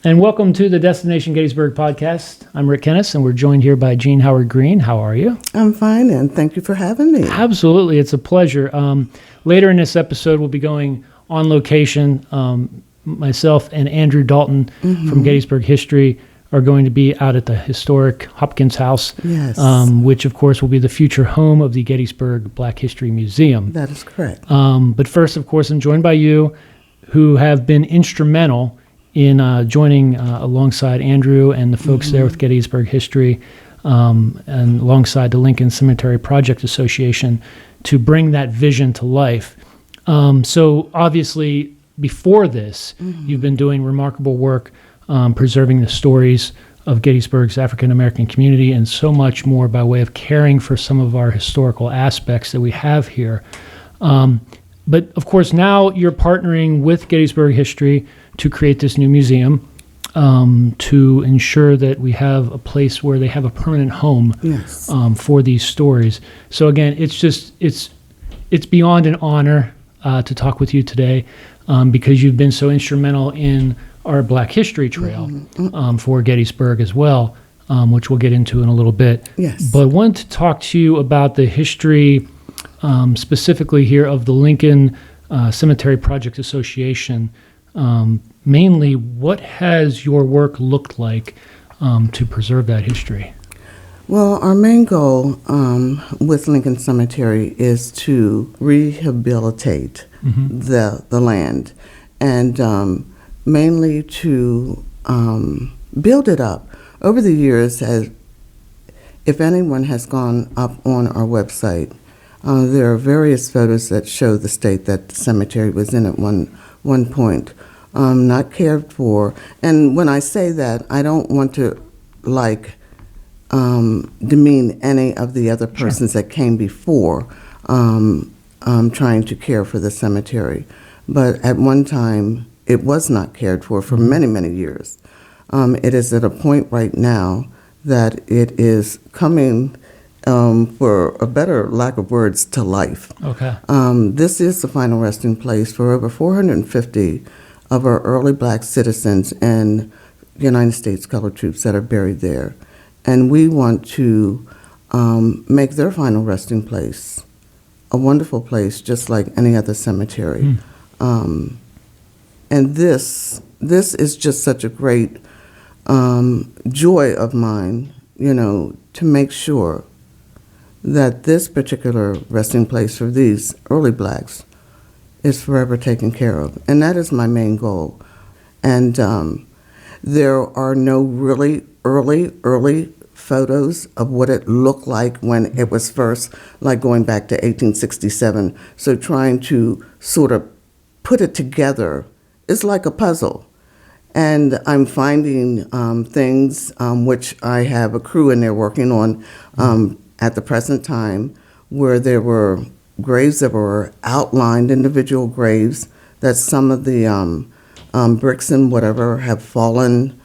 And welcome to the Destination Gettysburg podcast. I'm Rick Kennis, and we're joined here by Jean Howard Green. How are you? I'm fine, and thank you for having me. Absolutely. It's a pleasure. Later in this episode, we'll be going on location. Myself and Andrew Dalton from Gettysburg History are going to be out at the historic Hopkins House, Yes. Which, of course, will be the future home of the Gettysburg Black History Museum. That is correct. But first, of course, I'm joined by you, who have been instrumental in joining alongside Andrew and the folks there with Gettysburg History and alongside the Lincoln Cemetery Project Association to bring that vision to life. So obviously, before this, you've been doing remarkable work preserving the stories of Gettysburg's African-American community and so much more by way of caring for some of our historical aspects that we have here. But of course, now you're partnering with Gettysburg History to create this new museum to ensure that we have a place where they have a permanent home for these stories. So again, it's beyond an honor to talk with you today because you've been so instrumental in our Black History Trail for Gettysburg as well, which we'll get into in a little bit. Yes. But I wanted to talk to you about the history specifically here of the Lincoln Cemetery Project Association. Mainly, what has your work looked like to preserve that history? Well, our main goal with Lincoln Cemetery is to rehabilitate the land and mainly to build it up. Over the years, if anyone has gone up on our website, there are various photos that show the state that the cemetery was in at one point, not cared for. And when I say that, I don't want to demean any of the other persons that came before trying to care for the cemetery. But at one time, it was not cared for many, many years. It is at a point right now that it is coming, for a better lack of words, to life. Okay. This is the final resting place for over 450 of our early Black citizens and United States colored troops that are buried there. And we want to make their final resting place a wonderful place, just like any other cemetery. And this is just such a great joy of mine, to make sure that this particular resting place for these early Blacks is forever taken care of. And that is my main goal. And there are no really early photos of what it looked like when it was first, like going back to 1867. So trying to sort of put it together is like a puzzle. And I'm finding things which I have a crew in there working on at the present time, where there were graves that were outlined, individual graves, that some of the bricks and whatever have fallen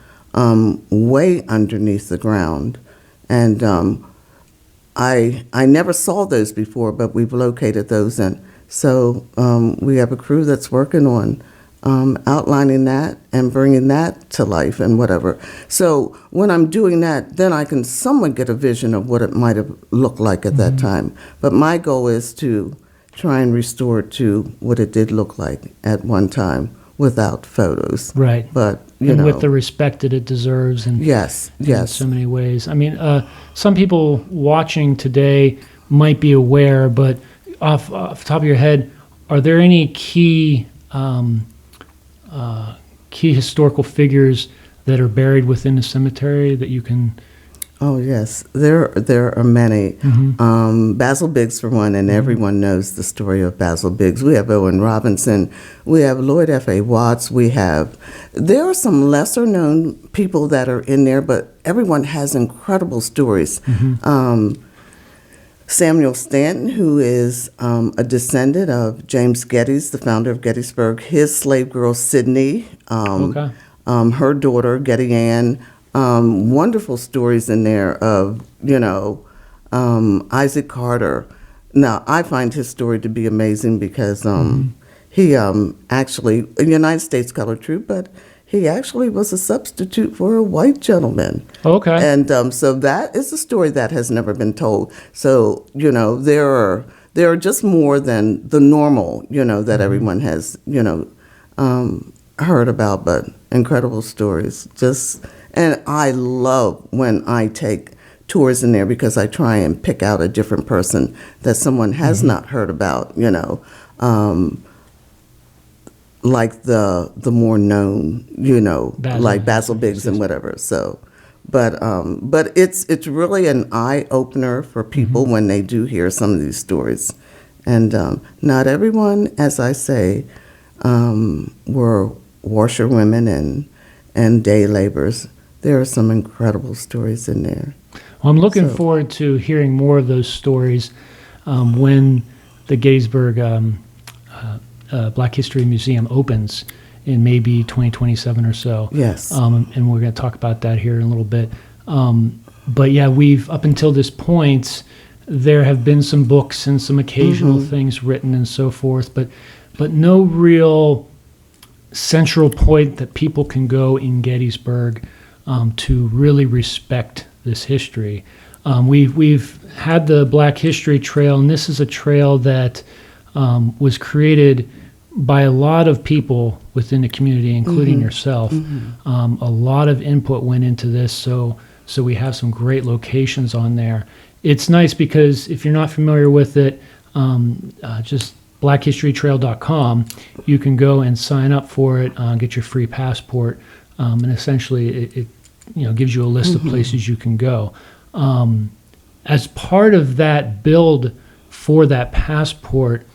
way underneath the ground. And I never saw those before, but we've located those. And so we have a crew that's working on outlining that and bringing that to life and whatever. So when I'm doing that, then I can somewhat get a vision of what it might have looked like at that time. But my goal is to try and restore it to what it did look like at one time without photos. Right. But, and with the respect that it deserves. And yes. in so many ways. I mean, some people watching today might be aware, but off the top of your head, are there any key historical figures that are buried within the cemetery that you can? Oh yes, there are many. Basil Biggs for one, and everyone knows the story of Basil Biggs. We have Owen Robinson, we have Lloyd F.A. Watts, there are some lesser known people that are in there, but everyone has incredible stories. Samuel Stanton, who is a descendant of James Geddes, the founder of Gettysburg, his slave girl Sydney, her daughter Getty Ann. Wonderful stories in there of, Isaac Carter. Now, I find his story to be amazing because he actually, a United States colored troop, but he actually was a substitute for a white gentleman. Okay. And so that is a story that has never been told. So, there are just more than the normal, that everyone has, heard about, but incredible stories. And I love when I take tours in there because I try and pick out a different person that someone has not heard about, like the more known, like Basil Biggs and whatever. So, but it's really an eye opener for people when they do hear some of these stories, and not everyone, as I say, were washerwomen and day laborers. There are some incredible stories in there. Well, I'm looking forward to hearing more of those stories when the Gettysburg Black History Museum opens in maybe 2027 or so. Yes. And we're going to talk about that here in a little bit. But yeah, we've, up until this point, there have been some books and some occasional things written and so forth, but no real central point that people can go in Gettysburg to really respect this history. We've had the Black History Trail, and this is a trail that was created by a lot of people within the community, including yourself. A lot of input went into this, so we have some great locations on there. It's nice because if you're not familiar with it, just blackhistorytrail.com, you can go and sign up for it, get your free passport, and essentially it gives you a list of places you can go. As part of that build for that passport,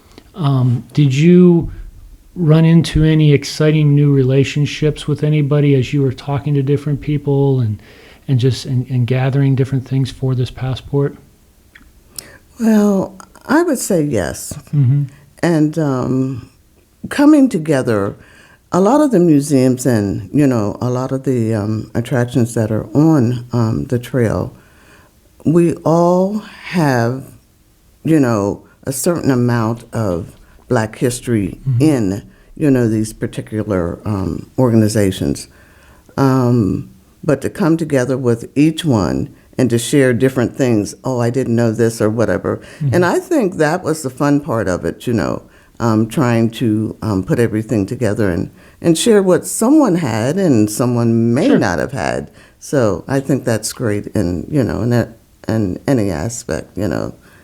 did you run into any exciting new relationships with anybody as you were talking to different people and gathering different things for this passport? Well, I would say yes. And coming together, a lot of the museums and, a lot of the attractions that are on the trail, we all have, a certain amount of Black history in, these particular organizations. But to come together with each one and to share different things, I didn't know this or whatever. And I think that was the fun part of it, trying to put everything together and share what someone had and someone may not have had. So I think that's great in any aspect,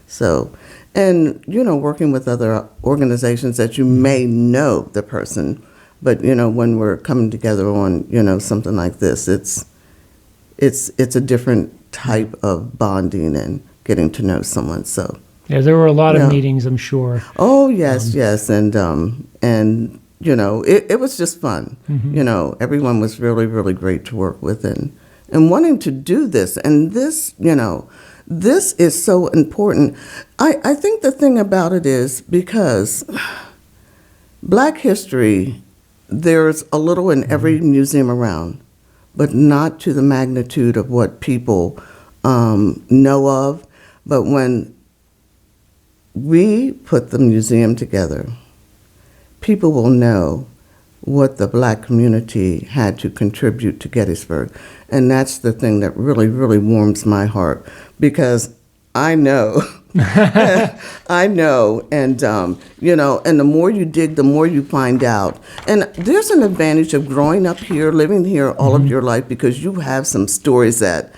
So, and, working with other organizations that you may know the person, but, when we're coming together on, something like this, it's a different type of bonding and getting to know someone. So yeah, there were a lot of meetings, I'm sure. Oh yes, yes, and it was just fun. Everyone was really, really great to work with, and wanting to do this, and this, this is so important. I think the thing about it is because Black history, there's a little in every museum around, but not to the magnitude of what people know of. But when we put the museum together, people will know what the Black community had to contribute to Gettysburg. And that's the thing that really, really warms my heart, because I know, I know, and, and the more you dig, the more you find out. And there's an advantage of growing up here, living here all of your life, because you have some stories that,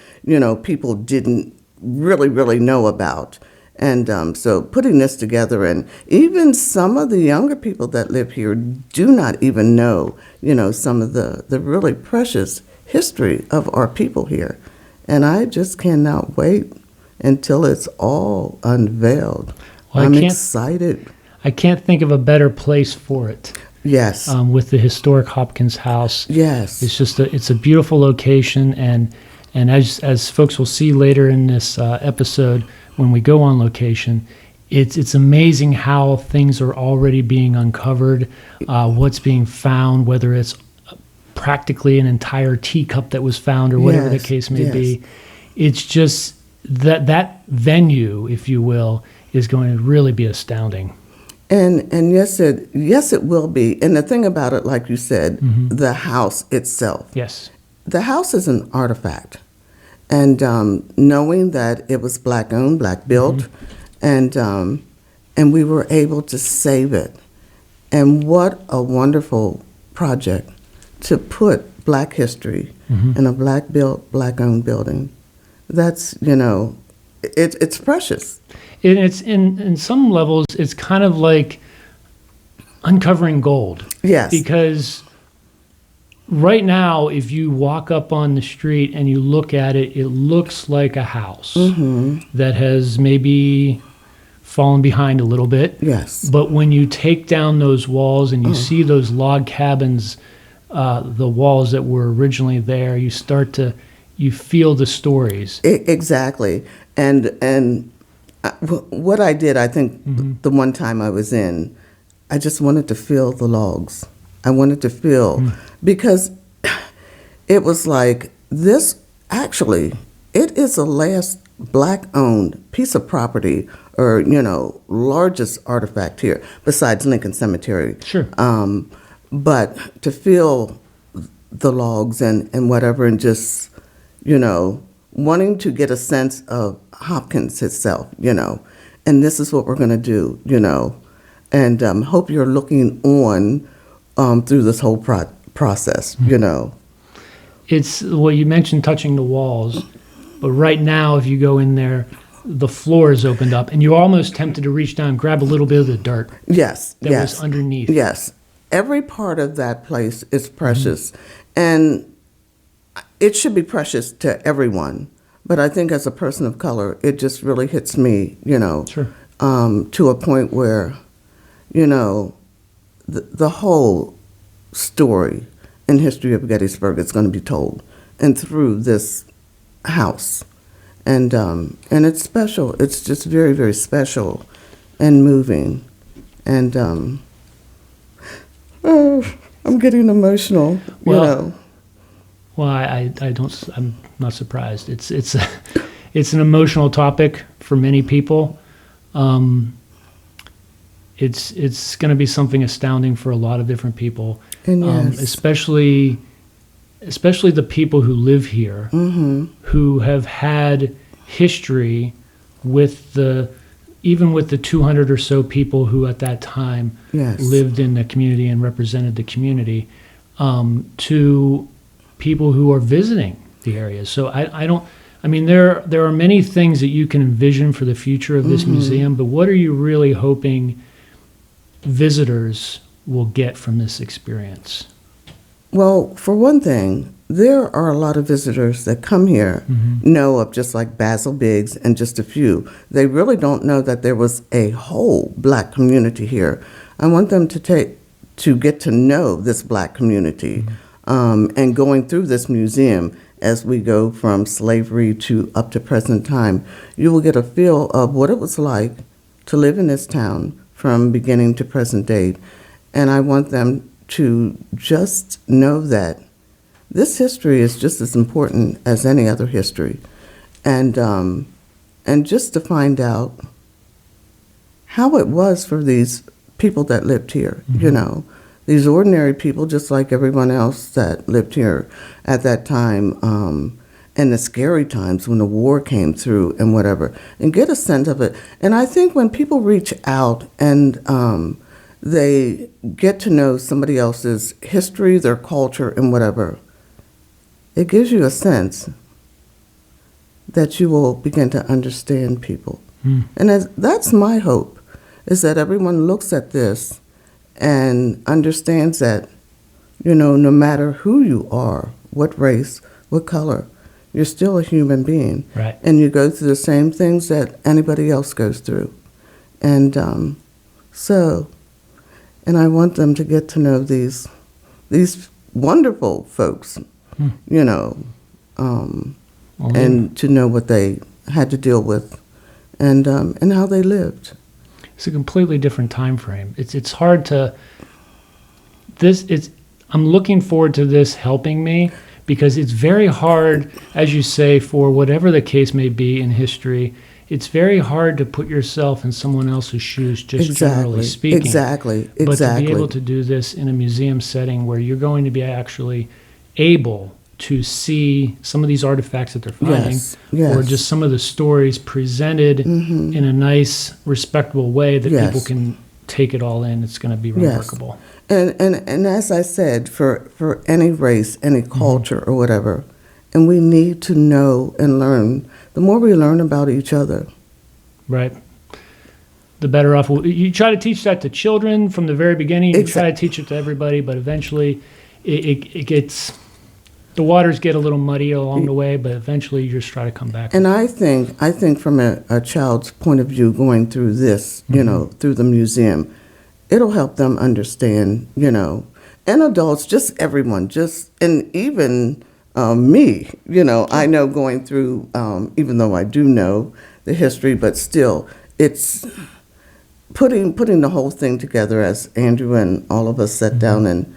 people didn't really, really know about. And so putting this together, and even some of the younger people that live here do not even know, some of the really precious history of our people here. And I just cannot wait until it's all unveiled. Well, I'm excited. I can't think of a better place for it. Yes. With the historic Hopkins House. Yes. It's just it's a beautiful location, and as folks will see later in this episode, when we go on location, it's amazing how things are already being uncovered, what's being found, whether it's practically an entire teacup that was found or whatever the case may be. It's just that venue, if you will, is going to really be astounding. And yes it will be. And the thing about it, like you said, the house itself. Yes. The house is an artifact. And knowing that it was Black owned, Black built, and we were able to save it. And what a wonderful project to put Black history in a Black built, Black owned building. That's, it's precious. And it's in some levels, it's kind of like uncovering gold. Yes. Because right now, if you walk up on the street and you look at it, it looks like a house that has maybe fallen behind a little bit. Yes. But when you take down those walls and you see those log cabins, the walls that were originally there, you feel the stories. Exactly. And what I did, I think the one time I was in, I just wanted to feel the logs. I wanted to feel, because it was like this, actually, it is the last Black-owned piece of property or, largest artifact here, besides Lincoln Cemetery. Sure. But to feel the logs and whatever, and just, wanting to get a sense of Hopkins itself, and this is what we're going to do, and hope you're looking on through this whole process, It's, well, you mentioned touching the walls, but right now, if you go in there, the floor is opened up, and you're almost tempted to reach down and grab a little bit of the dirt Yes, that yes. was underneath. Yes. Every part of that place is precious. And it should be precious to everyone. But I think as a person of color, it just really hits me, Sure. to a point where, the whole story and history of Gettysburg is going to be told, and through this house. And it's special. It's just very, very special and moving. And I'm getting emotional, Well, I don't. I'm not surprised. It's an emotional topic for many people. It's going to be something astounding for a lot of different people, And yes. especially the people who live here, who have had history with even with the 200 or so people who at that time Yes. lived in the community and represented the community, to people who are visiting the area. So there are many things that you can envision for the future of this museum, but what are you really hoping visitors will get from this experience? Well, for one thing, there are a lot of visitors that come here know of just like Basil Biggs and just a few. They really don't know that there was a whole Black community here. I want them to get to know this Black community, and going through this museum as we go from slavery to up to present time, you will get a feel of what it was like to live in this town from beginning to present date. And I want them to just know that this history is just as important as any other history. And just to find out how it was for these people that lived here, these ordinary people just like everyone else that lived here at that time, and the scary times when the war came through and whatever, and get a sense of it. And I think when people reach out and they get to know somebody else's history, their culture, and whatever, it gives you a sense that you will begin to understand people. And that's my hope, is that everyone looks at this and understands that, no matter who you are, what race, what color, you're still a human being. Right. And you go through the same things that anybody else goes through. And and I want them to get to know these wonderful folks, and to know what they had to deal with, and how they lived. It's a completely different time frame. It's hard to I'm looking forward to this helping me, because it's very hard, as you say, for whatever the case may be in history, it's very hard to put yourself in someone else's shoes, just generally speaking. Exactly. But to be able to do this in a museum setting where you're going to be actually able to see some of these artifacts that they're finding, or just some of the stories presented in a nice, respectable way that people can take it all in, it's going to be remarkable. And as I said, for any race, any culture or whatever, and we need to know and learn. The more we learn about each other, right, the better off. You try to teach that to children from the very beginning. You try to teach it to everybody, but eventually it gets, the waters get a little muddy along the way, but eventually you just try to come back. And I think from a child's point of view, going through this, through the museum, it'll help them understand, and adults, just everyone, and even me, I know going through, even though I do know the history, but still, it's putting the whole thing together as Andrew and all of us sat down and,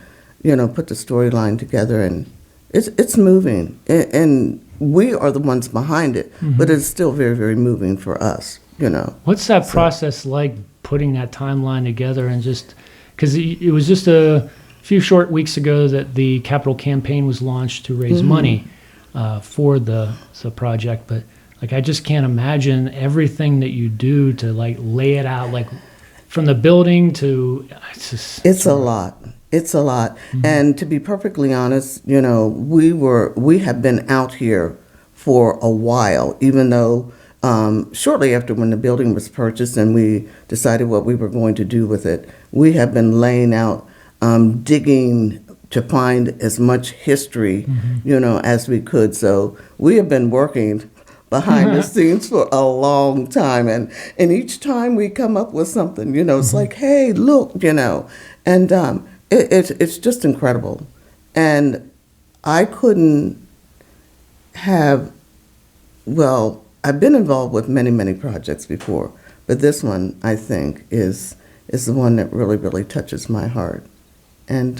put the storyline together, and it's moving, and we are the ones behind it, but it's still very, very moving for us, What's that process like, putting that timeline together, and just, because it was just a few short weeks ago that the capital campaign was launched to raise money for the project, but like I just can't imagine everything that you do to like lay it out, like from the building to it's a lot. It's a lot. And to be perfectly honest, we have been out here for a while, even though shortly after when the building was purchased and we decided what we were going to do with it, we have been laying out, digging to find as much history, as we could. So we have been working behind the scenes for a long time. And each time we come up with something, it's like, hey, look, and it's just incredible. And I couldn't have, I've been involved with many, many projects before, but this one, I think, is the one that really, really touches my heart. And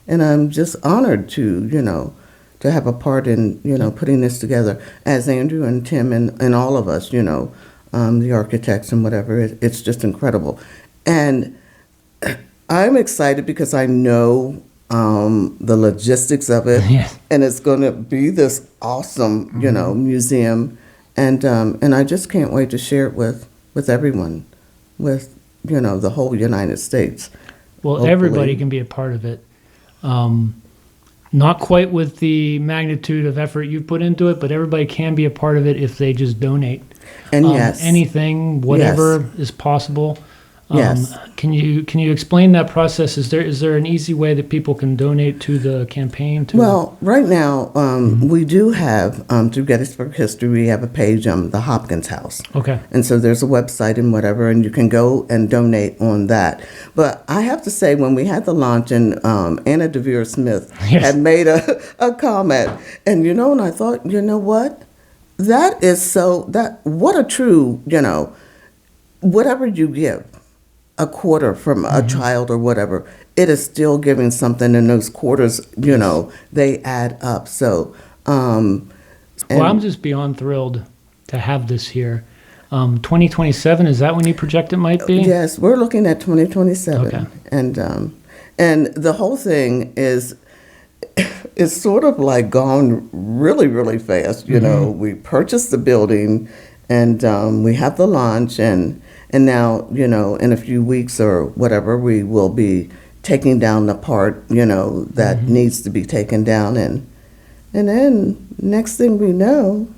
I'm just honored to have a part in, putting this together as Andrew and Tim and all of us, the architects and whatever. It's just incredible. And I'm excited because I know the logistics of it, and it's going to be this awesome, museum, and I just can't wait to share it with everyone, with the whole United States. Well, hopefully. Everybody can be a part of it. Not quite with the magnitude of effort you put into it, but everybody can be a part of it if they just donate. And anything, whatever is possible. Yes. Can you explain that process? Is there an easy way that people can donate to the campaign? Well, right now we do have through Gettysburg History, we have a page, the Hopkins House. Okay. And so there's a website and whatever, and you can go and donate on that. But I have to say, when we had the launch, and Anna DeVere Smith had made a comment, and and I thought, what? That is what a true, whatever you give. A quarter from a child or whatever, it is still giving something, and those quarters, they add up. So, well, I'm just beyond thrilled to have this here. 2027, is that when you project it might be? Yes, we're looking at 2027. Okay. And the whole thing is, it's sort of like gone really, really fast. We purchased the building, and we have the launch, and now, in a few weeks or whatever, we will be taking down the part, that needs to be taken down. And then next thing we know,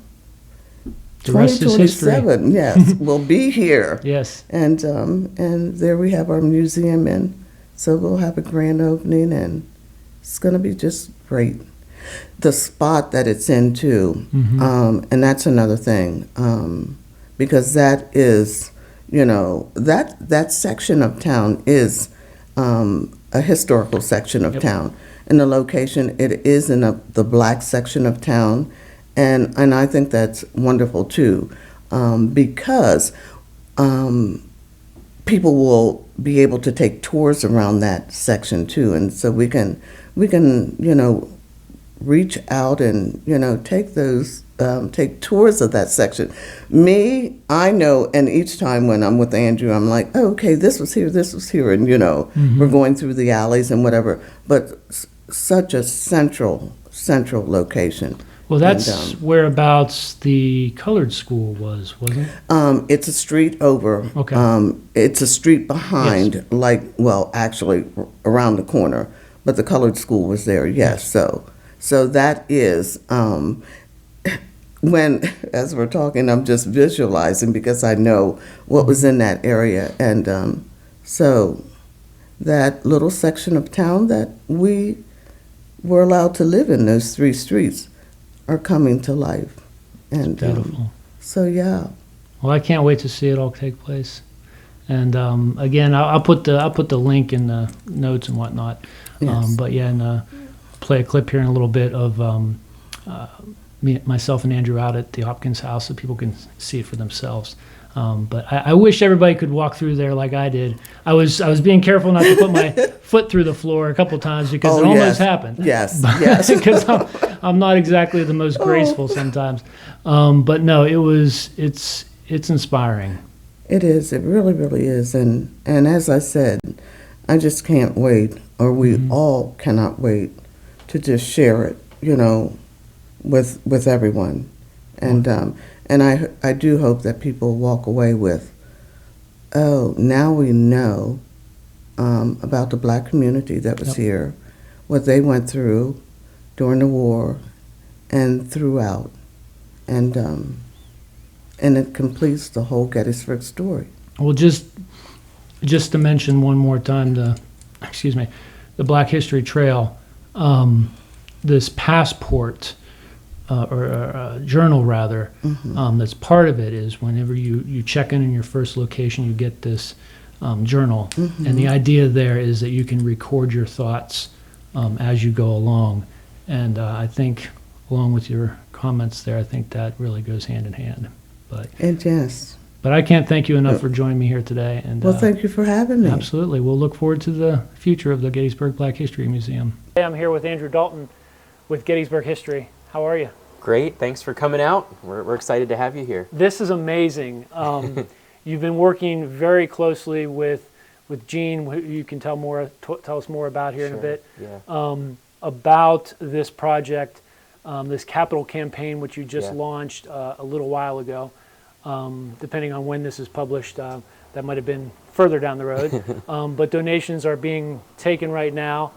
the rest is history. 2027, yes, we'll be here. Yes. And there we have our museum, and so we'll have a grand opening, and it's going to be just great. The spot that it's in, too, and that's another thing, because that is... that section of town is a historical section of town. And the location, it is in the black section of town. And I think that's wonderful, too, because people will be able to take tours around that section, too. And so we can reach out and, take tours of that section. Me, I know, and each time when I'm with Andrew, I'm like, oh, okay, this was here, and, we're going through the alleys and whatever. But such a central location. Well, that's And, whereabouts the colored school wasn't it? it's a street over. Okay. It's a street behind, actually around the corner, but the colored school was there, yes. So that is, as we're talking, I'm just visualizing because I know what was in that area. And so that little section of town that we were allowed to live in, those 3 streets, are coming to life. And Beautiful. so, yeah. Well, I can't wait to see it all take place. And again, I'll put the link in the notes and whatnot. Yes. But yeah, and play a clip here in a little bit of myself and Andrew out at the Hopkins House so people can see it for themselves. But I wish everybody could walk through there like I did. I was being careful not to put my foot through the floor a couple times because it almost happened. Yes, Because I'm not exactly the most graceful sometimes. But no, it's inspiring. It is. It really, really is. And as I said, I just can't wait, or we all cannot wait to just share it, with everyone. And I do hope that people walk away with, oh, now we know about the Black community that was here, what they went through during the war and throughout. And it completes the whole Gettysburg story. Well, just to mention one more time, the Black History Trail, this passport or journal rather, that's part of it is whenever you check in your first location, you get this journal, and the idea there is that you can record your thoughts as you go along, and I think along with your comments there, I think that really goes hand in hand. But I can't thank you enough for joining me here today. And well, thank you for having me. Absolutely. We'll look forward to the future of the Gettysburg Black History Museum. Hey, I'm here with Andrew Dalton with Gettysburg History. How are you? Great. Thanks for coming out. We're excited to have you here. This is amazing. You've been working very closely with Gene, who you can tell us more about here in a bit, about this project, this capital campaign, which you just launched a little while ago. Depending on when this is published, that might have been further down the road. But donations are being taken right now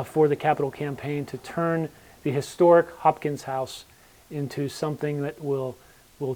for the capital campaign to turn the historic Hopkins House into something that will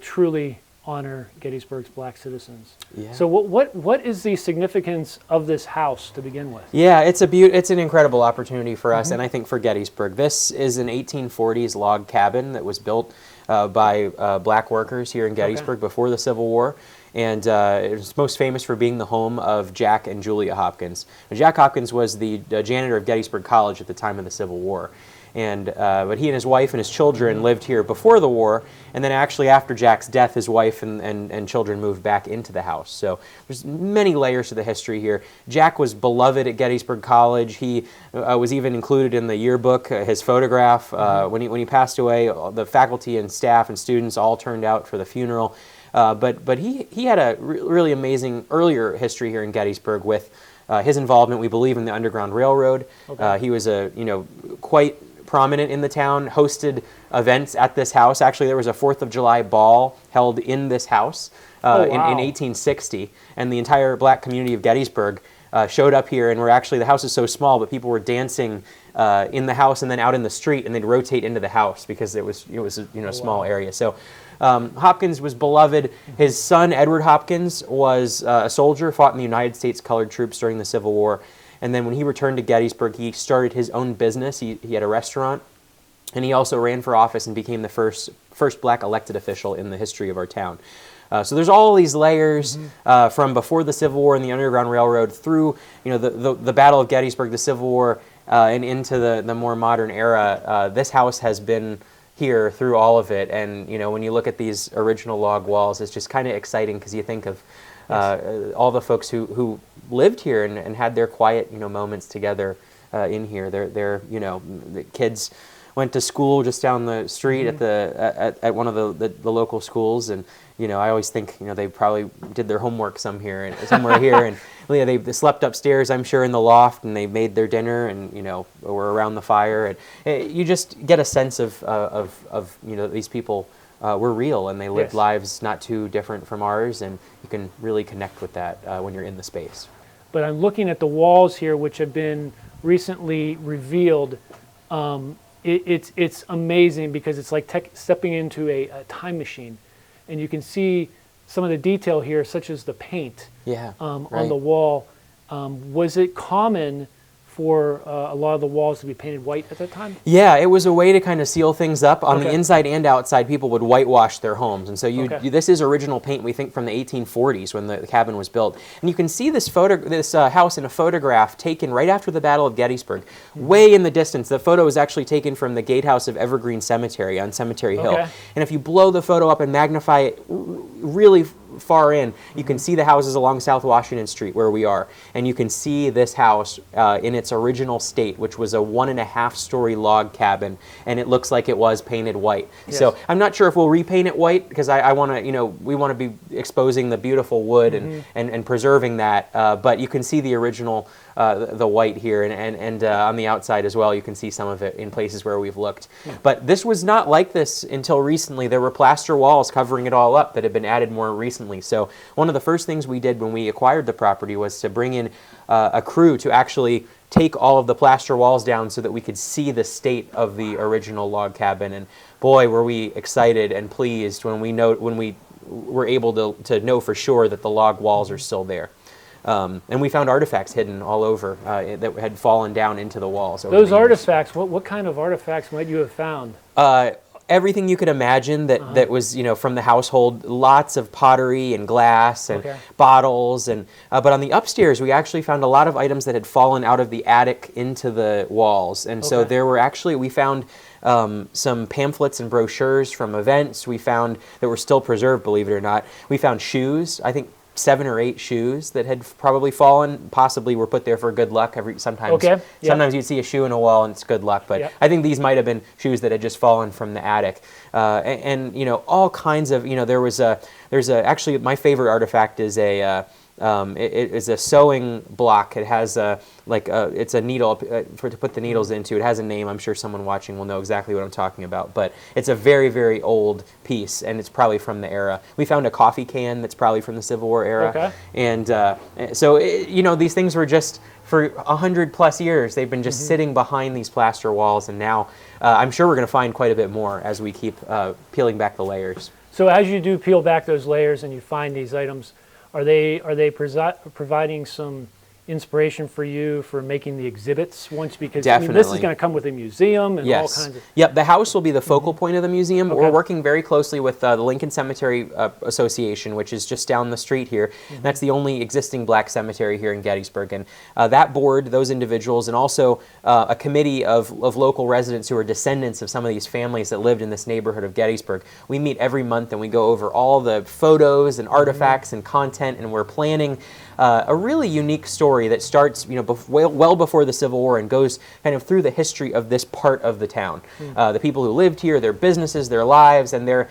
truly honor Gettysburg's Black citizens. Yeah. So what is the significance of this house to begin with? Yeah, it's an incredible opportunity for us, and I think for Gettysburg. This is an 1840s log cabin that was built by Black workers here in Gettysburg before the Civil War. And it was most famous for being the home of Jack and Julia Hopkins. Now, Jack Hopkins was the janitor of Gettysburg College at the time of the Civil War. But he and his wife and his children lived here before the war, and then actually after Jack's death, his wife and children moved back into the house. So there's many layers to the history here. Jack was beloved at Gettysburg College. He was even included in the yearbook, his photograph. When he passed away, the faculty and staff and students all turned out for the funeral. But he had a really amazing earlier history here in Gettysburg with his involvement, we believe, in the Underground Railroad. He was quite prominent in the town, hosted events at this house. Actually, there was a 4th of July ball held in this house in 1860, and the entire Black community of Gettysburg showed up here, and the house is so small, but people were dancing in the house and then out in the street, and they'd rotate into the house because it was a small area. So Hopkins was beloved. His son, Edward Hopkins, was a soldier, fought in the United States colored troops during the Civil War. And then when he returned to Gettysburg, he started his own business. He had a restaurant, and he also ran for office and became the first Black elected official in the history of our town. So there's all these layers from before the Civil War and the Underground Railroad through the Battle of Gettysburg, the Civil War, and into the more modern era. This house has been here through all of it, and when you look at these original log walls, it's just kind of exciting because you think of all the folks who lived here and had their quiet moments together in here. They're the kids went to school just down the street at at one of the local schools, and I always think they probably did their homework somewhere here, and they slept upstairs, I'm sure, in the loft, and they made their dinner, and were around the fire, and you just get a sense of these people were real, and they lived Yes. lives not too different from ours, and you can really connect with that when you're in the space. But I'm looking at the walls here, which have been recently revealed. It's amazing because it's like stepping into a time machine, and you can see some of the detail here, such as the paint on the wall. Was it common for a lot of the walls to be painted white at that time? Yeah, it was a way to kind of seal things up. On the Okay. inside and outside, people would whitewash their homes. And so Okay. this is original paint, we think, from the 1840s when the cabin was built. And you can see this house in a photograph taken right after the Battle of Gettysburg. Way in the distance, the photo was actually taken from the gatehouse of Evergreen Cemetery on Cemetery Hill. Okay. And if you blow the photo up and magnify it really far in, you can see the houses along South Washington Street where we are, and you can see this house in its original state, which was a 1.5-story log cabin, and it looks like it was painted white. Yes. So I'm not sure if we'll repaint it white, because I want to, we want to be exposing the beautiful wood and preserving that, but you can see the original, the white here, and on the outside as well, you can see some of it in places where we've looked. But this was not like this until recently. There were plaster walls covering it all up that had been added more recently. So one of the first things we did when we acquired the property was to bring in a crew to actually take all of the plaster walls down so that we could see the state of the original log cabin. And boy, were we excited and pleased when we were able to know for sure that the log walls are still there. And we found artifacts hidden all over that had fallen down into the walls. Those artifacts, what kind of artifacts might you have found? Everything you could imagine that was from the household. Lots of pottery and glass and bottles, and but on the upstairs we actually found a lot of items that had fallen out of the attic into the walls, and so there were we found some pamphlets and brochures from events. We found that were still preserved, believe it or not. We found shoes, I think 7 or 8 shoes that had probably fallen, possibly were put there for good luck. Sometimes you'd see a shoe in a wall and it's good luck, but I think these might have been shoes that had just fallen from the attic. And all kinds of, actually my favorite artifact is it is a sewing block. It has it's a needle to put the needles into. It has a name. I'm sure someone watching will know exactly what I'm talking about. But it's a very, very old piece, and it's probably from the era. We found a coffee can that's probably from the Civil War era. And so these things were just for 100+ years. They've been just sitting behind these plaster walls, and now I'm sure we're going to find quite a bit more as we keep peeling back the layers. So as you do peel back those layers and you find these items, are they providing some inspiration for you for making the exhibits once? Because I mean, this is going to come with a museum and all kinds of... Yep, the house will be the focal point of the museum. We're working very closely with the Lincoln Cemetery Association, which is just down the street here. That's the only existing black cemetery here in Gettysburg. And that board, those individuals, and also a committee of local residents who are descendants of some of these families that lived in this neighborhood of Gettysburg. We meet every month and we go over all the photos and artifacts and content, and we're planning a really unique story that starts, well before the Civil War and goes kind of through the history of this part of the town. The people who lived here, their businesses, their lives, and their,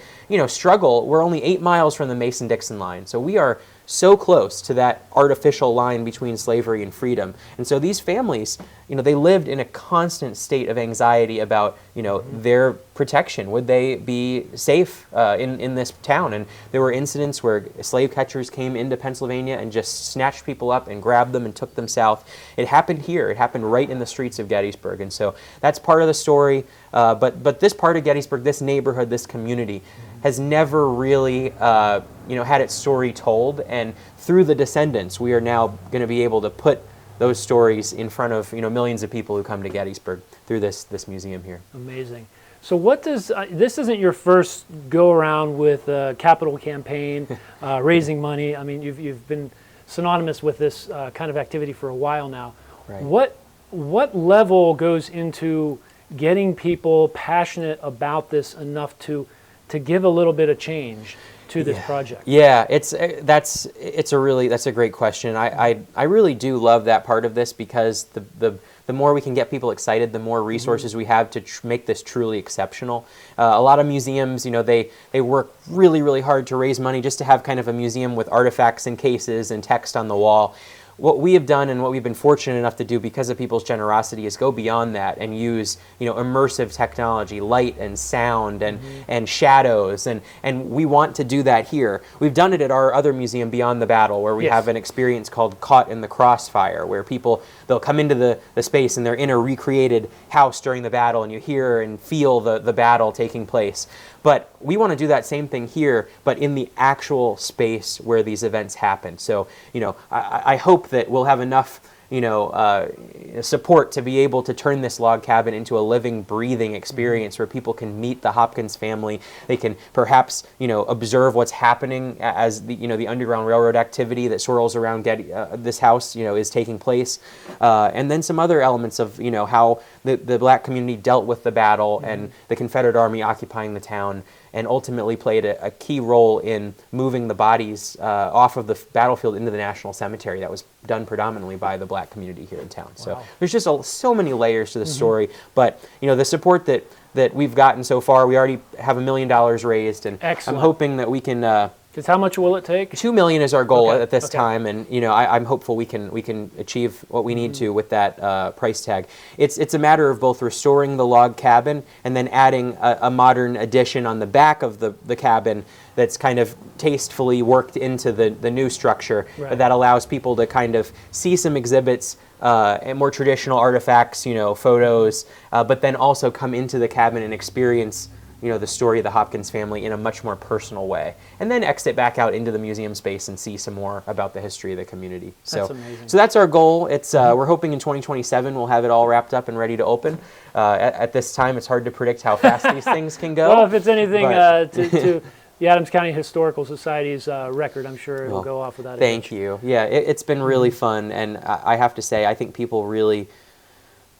struggle. We're only 8 miles from the Mason-Dixon line, so we are so close to that artificial line between slavery and freedom. And so these families, they lived in a constant state of anxiety about, their protection. Would they be safe in this town? And there were incidents where slave catchers came into Pennsylvania and just snatched people up and grabbed them and took them south. It happened here. It happened right in the streets of Gettysburg. And so that's part of the story. But this part of Gettysburg, this neighborhood, this community, has never really had its story told, and through the descendants we are now going to be able to put those stories in front of millions of people who come to Gettysburg through this museum here. Amazing. So what does this isn't your first go around with a capital campaign, raising money. I mean, you've been synonymous with this kind of activity for a while now. Right. What level goes into getting people passionate about this enough to give a little bit of change to this project? Yeah, that's a great question. I really do love that part of this, because the the more we can get people excited, the more resources we have to make this truly exceptional. A lot of museums, they work really, really hard to raise money just to have kind of a museum with artifacts and cases and text on the wall. What we have done and what we've been fortunate enough to do because of people's generosity is go beyond that and use, immersive technology, light and sound and shadows, and we want to do that here. We've done it at our other museum, Beyond the Battle, where we have an experience called Caught in the Crossfire, where they'll come into the space and they're in a recreated house during the battle, and you hear and feel the battle taking place. But we want to do that same thing here, but in the actual space where these events happen. So, I hope that we'll have enough, support to be able to turn this log cabin into a living, breathing experience where people can meet the Hopkins family. They can perhaps, observe what's happening as the Underground Railroad activity that swirls around this house, is taking place. And then some other elements of, how the black community dealt with the battle and the Confederate Army occupying the town, and ultimately played a key role in moving the bodies off of the battlefield into the National Cemetery that was done predominantly by the black community here in town. Wow. So there's just so many layers to the story, but the support that we've gotten so far, we already have $1 million raised, and Excellent. I'm hoping that we can... Because how much will it take? $2 million is our goal Okay. at this Okay. time, and I'm hopeful we can achieve what we need to with that price tag. It's a matter of both restoring the log cabin and then adding a modern addition on the back of the cabin that's kind of tastefully worked into the new structure, Right. that allows people to kind of see some exhibits and more traditional artifacts, photos, but then also come into the cabin and experience the story of the Hopkins family in a much more personal way, and then exit back out into the museum space and see some more about the history of the community. That's amazing. So that's our goal. It's we're hoping in 2027 we'll have it all wrapped up and ready to open. At this time, it's hard to predict how fast these things can go. Well, if it's anything but- to the Adams County Historical Society's record, I'm sure it'll go off without a Thank hitch. you. Yeah, it's been really fun, and I have to say, I think people really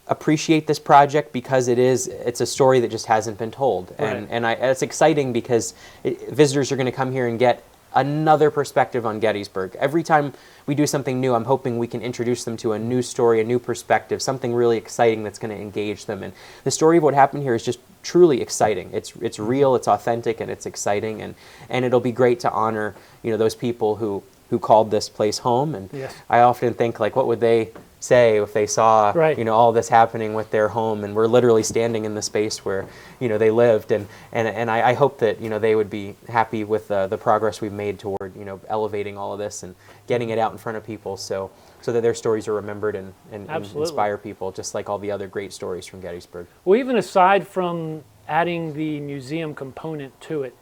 appreciate this project because it's a story that just hasn't been told, Right. and it's exciting because visitors are going to come here and get another perspective on Gettysburg. Every time we do something new, I'm hoping we can introduce them to a new story, a new perspective, something really exciting that's going to engage them. And the story of what happened here is just truly exciting. It's real, it's authentic, and it's exciting, and it'll be great to honor those people who called this place home. And Yes. I often think, like, what would they say if they saw Right. all this happening with their home, and we're literally standing in the space where they lived, and I hope that they would be happy with the progress we've made toward elevating all of this and getting it out in front of people so that their stories are remembered and Absolutely. inspire people, just like all the other great stories from Gettysburg. Well, even aside from adding the museum component to it,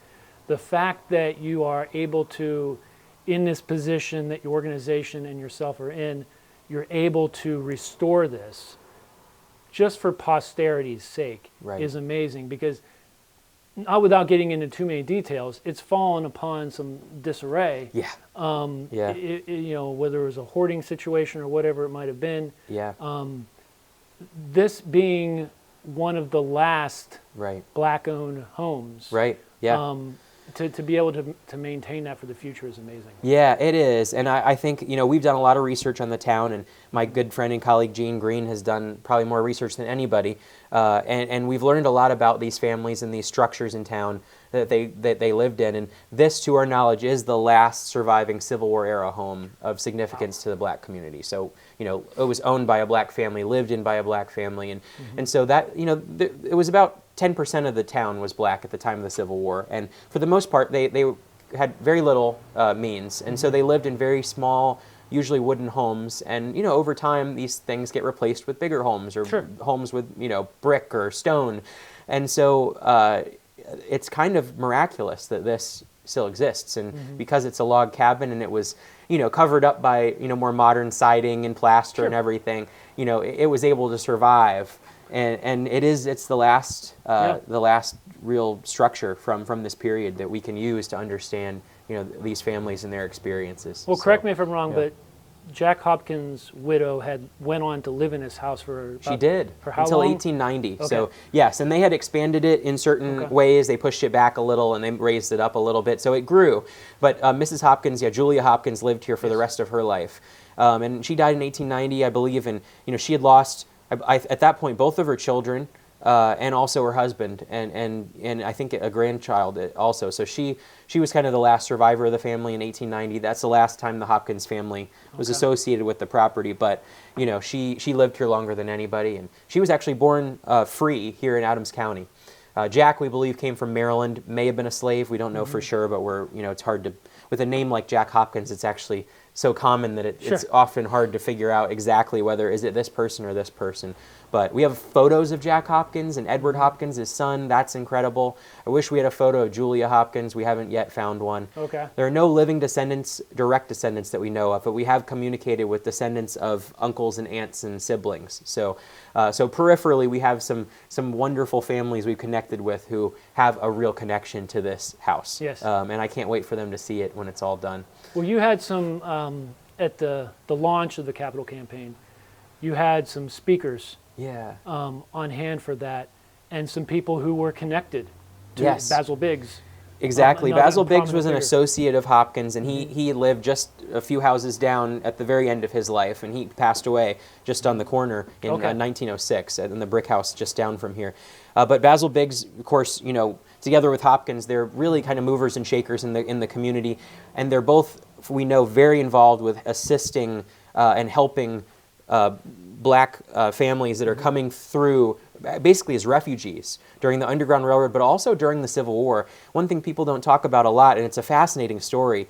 the fact that you are able to, in this position that your organization and yourself are in, you're able to restore this just for posterity's sake Right. is amazing, because not without getting into too many details, it's fallen upon some disarray. Yeah. Yeah. Whether it was a hoarding situation or whatever it might have been. Yeah. This being one of the last Right. black-owned homes. Right. Yeah. To be able to maintain that for the future is amazing. Yeah, it is. And I think, we've done a lot of research on the town, and my good friend and colleague Gene Green has done probably more research than anybody. And we've learned a lot about these families and these structures in town that they lived in. And this, to our knowledge, is the last surviving Civil War era home of significance to the black community. So, it was owned by a black family, lived in by a black family. And so that, it was about 10% of the town was black at the time of the Civil War, and for the most part, they had very little means, and so they lived in very small, usually wooden homes. And over time, these things get replaced with bigger homes, or Sure. homes with brick or stone, and so it's kind of miraculous that this still exists. And because it's a log cabin and it was covered up by more modern siding and plaster Sure. and everything, it was able to survive. And it's the last the last real structure from this period that we can use to understand these families and their experiences. Well, So, correct me if I'm wrong, yeah. but Jack Hopkins' widow went on to live in his house for She did for how until long? 1890. Okay. So yes, and they had expanded it in certain Okay. ways. They pushed it back a little and they raised it up a little bit, so it grew. But Mrs. Hopkins, Julia Hopkins, lived here for the rest of her life, and she died in 1890, I believe. And she had lost at that point, both of her children and also her husband and I think a grandchild also. So she was kind of the last survivor of the family in 1890. That's the last time the Hopkins family was associated with the property. But you know, she lived here longer than anybody, and she was actually born free here in Adams County. Jack, we believe, came from Maryland, may have been a slave. We don't know for sure, but it's hard to, with a name like Jack Hopkins, it's actually so common that it's often hard to figure out exactly whether is it this person or this person. But we have photos of Jack Hopkins and Edward Hopkins, his son. That's incredible. I wish we had a photo of Julia Hopkins. We haven't yet found one. Okay. There are no living descendants, direct descendants that we know of, but we have communicated with descendants of uncles and aunts and siblings. So peripherally, we have some wonderful families we've connected with who have a real connection to this house. Yes. And I can't wait for them to see it when it's all done. Well, you had some, at the launch of the Capitol campaign, you had some speakers Yeah. on hand for that, and some people who were connected to Yes. Basil Biggs. Exactly. Another Basil Biggs prominent was an figure. associate of Hopkins, and he lived just a few houses down at the very end of his life, and he passed away just on the corner in 1906 in the brick house just down from here. But Basil Biggs, of course, together with Hopkins, they're really kind of movers and shakers in the community, and they're both, we know, very involved with assisting and helping black families that are coming through basically as refugees during the Underground Railroad, but also during the Civil War. One thing people don't talk about a lot, and it's a fascinating story,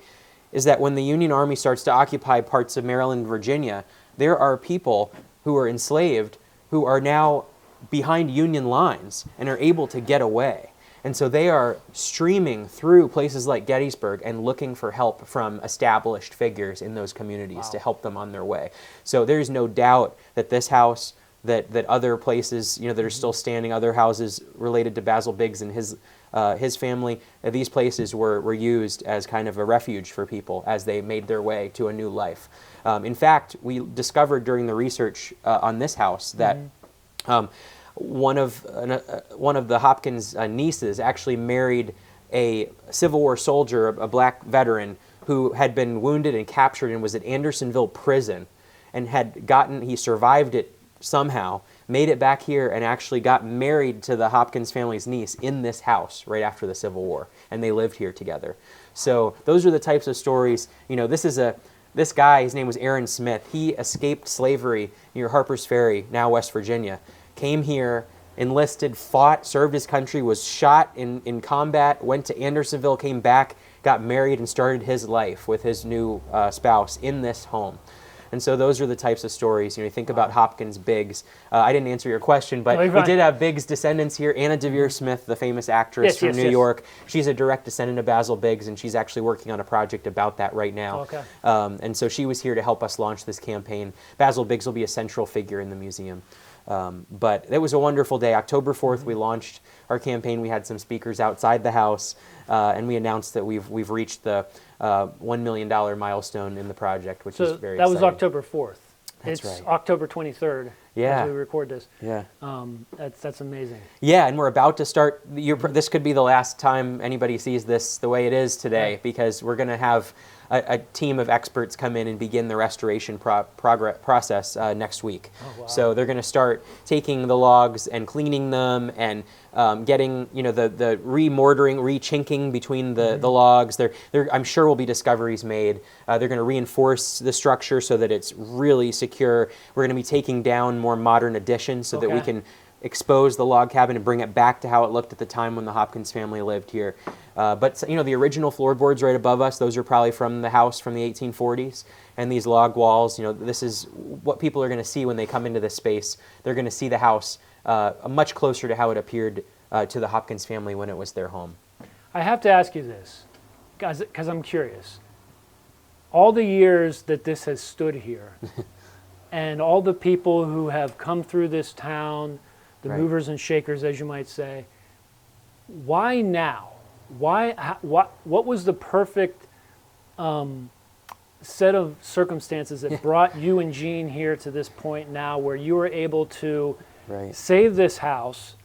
is that when the Union Army starts to occupy parts of Maryland and Virginia, there are people who are enslaved who are now behind Union lines and are able to get away. And so they are streaming through places like Gettysburg and looking for help from established figures in those communities to help them on their way. So there's no doubt that this house, that other places, that are still standing, other houses related to Basil Biggs and his family, these places were used as kind of a refuge for people as they made their way to a new life. In fact, we discovered during the research on this house that one of the Hopkins nieces actually married a Civil War soldier, a black veteran, who had been wounded and captured and was at Andersonville prison, and he survived it somehow, made it back here, and actually got married to the Hopkins family's niece in this house right after the Civil War, and they lived here together. So those are the types of stories. This guy, his name was Aaron Smith. He escaped slavery near Harper's Ferry, now West Virginia. Came here, enlisted, fought, served his country, was shot in combat, went to Andersonville, came back, got married, and started his life with his new spouse in this home. And so those are the types of stories. You think about Hopkins, Biggs. I didn't answer your question, but we did have Biggs descendants here. Anna DeVere Smith, the famous actress from New York. She's a direct descendant of Basil Biggs, and she's actually working on a project about that right now. Okay. And so she was here to help us launch this campaign. Basil Biggs will be a central figure in the museum. But it was a wonderful day. October 4th, we launched our campaign. We had some speakers outside the house, and we announced that we've reached the $1 million milestone in the project, which is very exciting. That was October 4th. That's it's right. October 23rd as we record this. Yeah. That's amazing. Yeah, and we're about to start. This could be the last time anybody sees this the way it is today, because we're going to have a team of experts come in and begin the restoration process next week. Oh, wow. So they're going to start taking the logs and cleaning them and getting the remortaring, rechinking between the logs. I'm sure will be discoveries made. They're going to reinforce the structure so that it's really secure. We're going to be taking down more modern additions so that we can expose the log cabin and bring it back to how it looked at the time when the Hopkins family lived here. But the original floorboards right above us, those are probably from the house from the 1840s. And these log walls, this is what people are going to see when they come into this space. They're going to see the house much closer to how it appeared to the Hopkins family when it was their home. I have to ask you this, because I'm curious. All the years that this has stood here, and all the people who have come through this town, the movers and shakers, as you might say, why now? What was the perfect set of circumstances that brought you and Jean here to this point now where you were able to save this house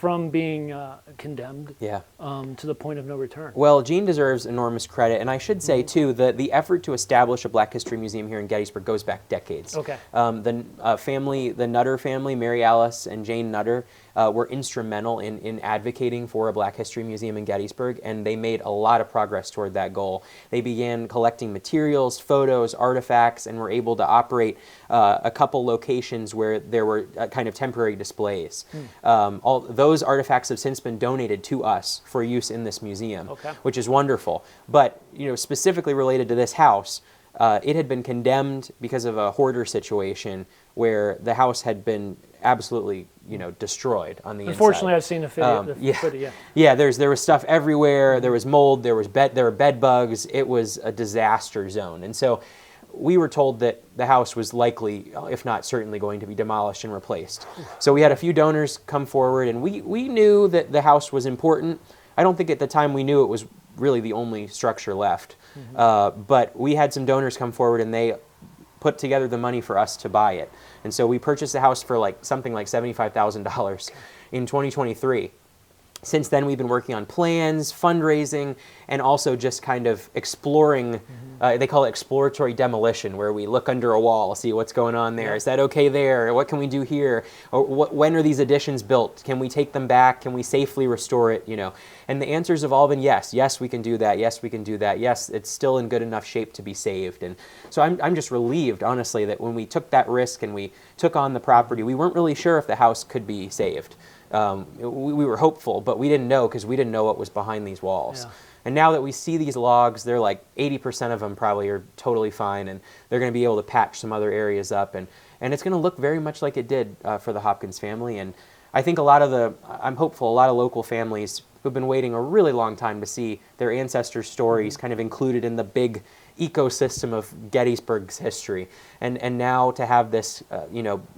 from being condemned Yeah. To the point of no return. Well, Gene deserves enormous credit, and I should say too that the effort to establish a Black History Museum here in Gettysburg goes back decades. Okay. The Nutter family, Mary Alice and Jane Nutter, were instrumental in advocating for a Black History Museum in Gettysburg, and they made a lot of progress toward that goal. They began collecting materials, photos, artifacts, and were able to operate a couple locations where there were kind of temporary displays. All those artifacts have since been donated to us for use in this museum, which is wonderful. But specifically related to this house, it had been condemned because of a hoarder situation where the house had been absolutely destroyed on the Unfortunately, inside. I've seen the video. Yeah, there was stuff everywhere. There was mold. There were bed bugs. It was a disaster zone, and so we were told that the house was likely, if not certainly, going to be demolished and replaced. So we had a few donors come forward, and we knew that the house was important. I don't think at the time we knew it was really the only structure left, but we had some donors come forward, and they put together the money for us to buy it. And so we purchased the house for something like $75,000 in 2023. Since then, we've been working on plans, fundraising, and also just kind of exploring. They call it exploratory demolition, where we look under a wall, see what's going on there. Is that okay there? What can we do here? Or when are these additions built? Can we take them back? Can we safely restore it? And the answers have all been yes. Yes, we can do that. Yes, we can do that. Yes, it's still in good enough shape to be saved. And so I'm just relieved, honestly, that when we took that risk and we took on the property, we weren't really sure if the house could be saved. We were hopeful, but we didn't know because we didn't know what was behind these walls. Yeah. And now that we see these logs, they're like 80% of them probably are totally fine, and they're going to be able to patch some other areas up, and it's going to look very much like it did for the Hopkins family. And I think I'm hopeful, a lot of local families who've been waiting a really long time to see their ancestors' stories kind of included in the big ecosystem of Gettysburg's history, and now to have this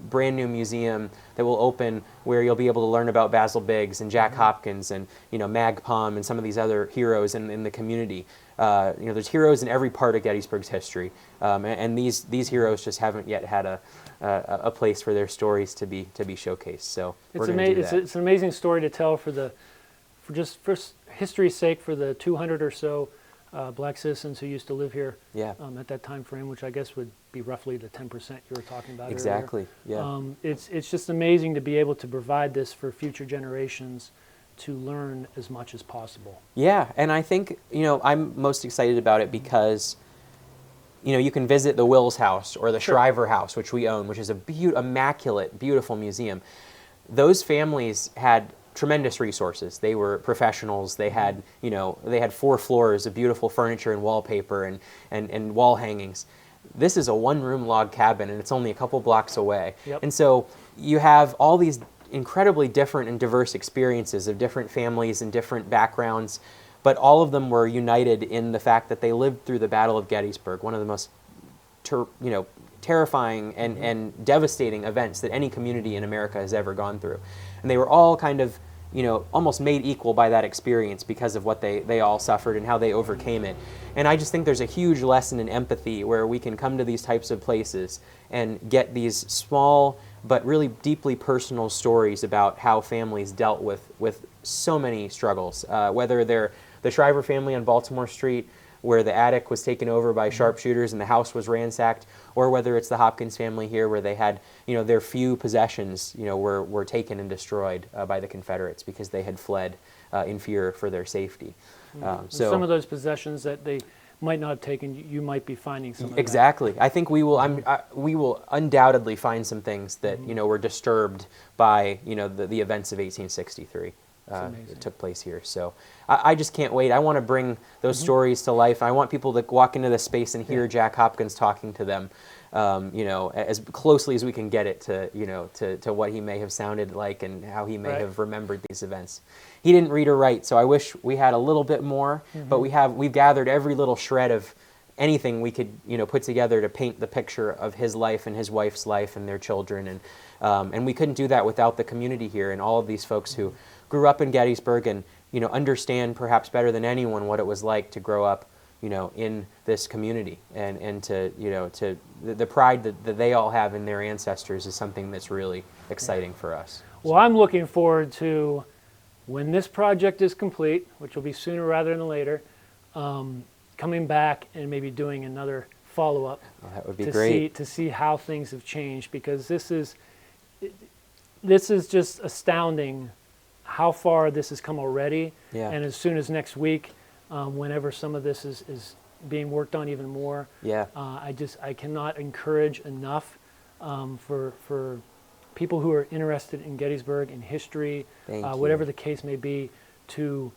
brand new museum that will open where you'll be able to learn about Basil Biggs and Jack Hopkins and Mag Palm and some of these other heroes in the community. There's heroes in every part of Gettysburg's history, and these heroes just haven't yet had a place for their stories to be showcased. So we're going to do that. It's an amazing story to tell for history's sake, for the 200 or so Black citizens who used to live here at that time frame, which I guess would be roughly the 10% you were talking about exactly, earlier. Yeah. It's just amazing to be able to provide this for future generations to learn as much as possible. Yeah, and I think, I'm most excited about it because, you can visit the Wills House or the Shriver House, which we own, which is immaculate, beautiful museum. Those families had tremendous resources. They were professionals. They had, they had 4 floors of beautiful furniture and wallpaper and wall hangings. This is a one-room log cabin, and it's only a couple blocks away. Yep. And so you have all these incredibly different and diverse experiences of different families and different backgrounds, but all of them were united in the fact that they lived through the Battle of Gettysburg, one of the most terrifying and devastating events that any community in America has ever gone through. And they were all kind of, almost made equal by that experience because of what they all suffered and how they overcame it. And I just think there's a huge lesson in empathy where we can come to these types of places and get these small but really deeply personal stories about how families dealt with so many struggles, whether they're the Shriver family on Baltimore Street, where the attic was taken over by sharpshooters and the house was ransacked, or whether it's the Hopkins family here, where they had, their few possessions, were taken and destroyed by the Confederates because they had fled in fear for their safety. So some of those possessions that they might not have taken, you might be finding some of that. Exactly. I think we will undoubtedly find some things that were disturbed by the events of 1863. That took place here. So I just can't wait. I want to bring those stories to life. I want people to walk into this space and hear Jack Hopkins talking to them, as closely as we can get it to what he may have sounded like and how he may have remembered these events. He didn't read or write, so I wish we had a little bit more, but we've gathered every little shred of anything we could put together to paint the picture of his life and his wife's life and their children, and we couldn't do that without the community here and all of these folks who grew up in Gettysburg and understand perhaps better than anyone what it was like to grow up in this community, and to the pride that they all have in their ancestors is something that's really exciting for us. Well, I'm looking forward to when this project is complete, which will be sooner rather than later, coming back and maybe doing another follow-up That would be to great. see how things have changed, because this is just astounding how far this has come already. Yeah. And as soon as next week, whenever some of this is being worked on even more, Yeah. I cannot encourage enough for people who are interested in Gettysburg, in history, Thank you. whatever the case may be, to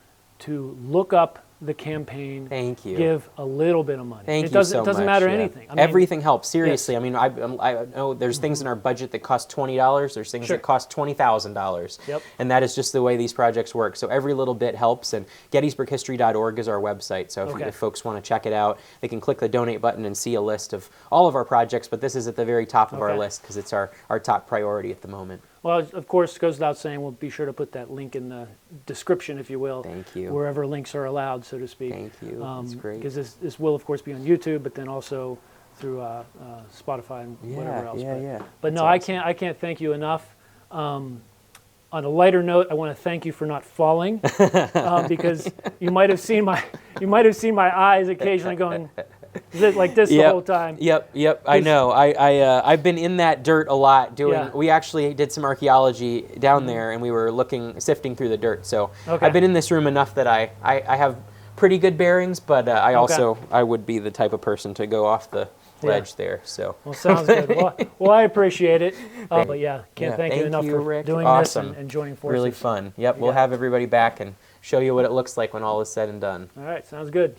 look up the campaign. Thank you. Give a little bit of money. Thank It you doesn't so it doesn't much, matter yeah. anything. I mean, Everything helps, seriously. yes. I mean, I know there's things in our budget that cost $20. There's things Sure. that cost $20,000. Yep. And that is just the way these projects work. So every little bit helps. And GettysburgHistory.org is our website. So Okay. if folks want to check it out, they can click the donate button and see a list of all of our projects. But this is at the very top of our Okay. list because it's our top priority at the moment. Well, of course, it goes without saying, we'll be sure to put that link in the description, if you will. Thank you. Wherever links are allowed, so to speak. Thank you. That's great. Because this will, of course, be on YouTube, but then also through Spotify and whatever else. Yeah. But no, That's awesome. I can't thank you enough. On a lighter note, I want to thank you for not falling, because you might have seen my eyes occasionally going like this the whole time. Yep. I know. I've been in that dirt a lot doing. Yeah. We actually did some archaeology down there, and we were sifting through the dirt. So Okay. I've been in this room enough that I have pretty good bearings, but I would be the type of person to go off the ledge there. So. Well, sounds good. Well, I appreciate it. But yeah, can't thank you enough for Rick. doing Awesome. this and joining forces. Really fun. Yep. We'll Yeah. have everybody back and show you what it looks like when all is said and done. All right, sounds good.